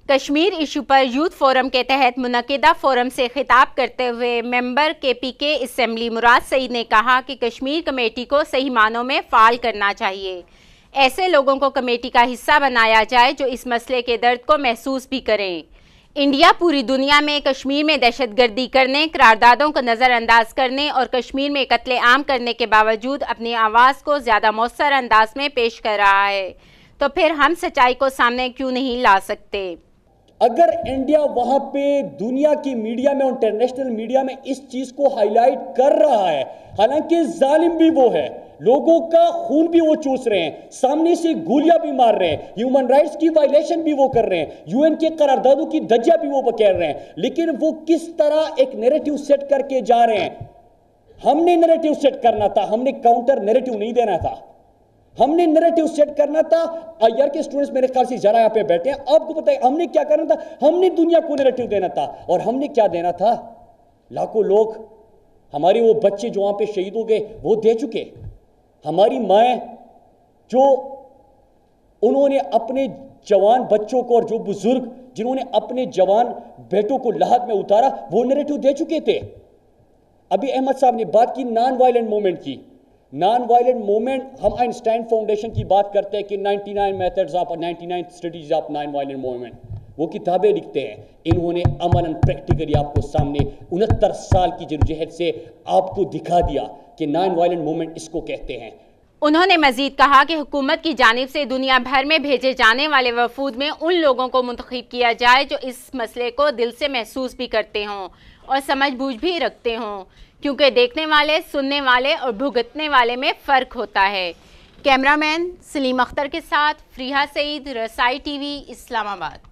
Kashmir issue پر youth forum کے تحت منعقدہ فورم سے خطاب کرتے ہوئے ممبر KPK اسمبلی مراد سعید نے کہا کہ کشمیر کمیٹی کو صحیح معنوں میں فعال کرنا چاہیے۔ ایسے لوگوں کو کمیٹی کا حصہ بنایا جائے جو اس مسئلے کے درد کو محسوس بھی کریں۔ انڈیا پوری دنیا میں کشمیر میں دہشت گردی کرنے، قراردادوں کو نظر انداز کرنے اور کشمیر میں قتل عام کرنے کے باوجود اپنی آواز کو زیادہ مؤثر انداز میں پیش کر رہا ہے، تو پھر ہم سچائی کو سامنے کیوں نہیں لا سکتے؟ اگر انڈیا وہاں پہ دنیا کی میڈیا میں، انٹرنیشنل میڈیا میں اس چیز کو ہائی لائٹ کر رہا ہے، حالانکہ ظالم بھی وہ ہے، لوگوں کا خون بھی وہ چوس رہے ہیں، سامنے سے گولیاں بھی مار رہے ہیں، ہیومن رائٹس کی وائلیشن بھی وہ کر رہے ہیں، UN کے قراردادوں کی دھجیاں بھی وہ کہہ رہے ہیں، لیکن وہ کس طرح ایک نیریٹو سیٹ کر کے جا رہے ہیں۔ ہم نے نیریٹو سیٹ کرنا تھا، ہم نے کاؤنٹر نیریٹو نہیں دینا تھا، ہم نے نیریٹو سیٹ کرنا تھا۔ IR کے اسٹوڈنٹس میرے خیال سے ذرا یہاں پہ بیٹھے ہیں، آپ کو پتہ ہے ہم نے کیا کرنا تھا؟ ہم نے دنیا کو نیریٹو دینا تھا، اور ہم نے کیا دینا تھا؟ لاکھوں لوگ، ہمارے وہ بچے جو وہاں پہ شہید ہو گئے وہ دے چکے، ہماری مائیں جو انہوں نے اپنے جوان بچوں کو، اور جو بزرگ جنہوں نے اپنے جوان بیٹوں کو لحد میں اتارا، وہ نیریٹو دے چکے تھے۔ ابھی احمد صاحب نے بات کی نان وائلنٹ موومنٹ کی۔ نان وائلنٹ موومنٹ، ہم آئنسٹائن فاؤنڈیشن کی بات کرتے ہیں کہ 99 methods of 99 strategies of non violent movement, وہ کتابیں لکھتے ہیں۔ انہوں نے عملاً پریکٹیکلی آپ کو سامنے 69 سال کی جدوجہد سے آپ کو دکھا دیا کہ نان وائلنٹ موومنٹ اس کو کہتے ہیں۔ انہوں نے مزید کہا کہ حکومت کی جانب سے دنیا بھر میں بھیجے جانے والے وفود میں ان لوگوں کو منتخب کیا جائے جو اس مسئلے کو دل سے محسوس بھی کرتے ہوں اور سمجھ بوجھ بھی رکھتے ہوں، کیونکہ دیکھنے والے، سننے والے اور بھگتنے والے میں فرق ہوتا ہے۔ کیمرہ مین سلیم اختر کے ساتھ فریحہ سعید، رسائی TV، اسلام آباد۔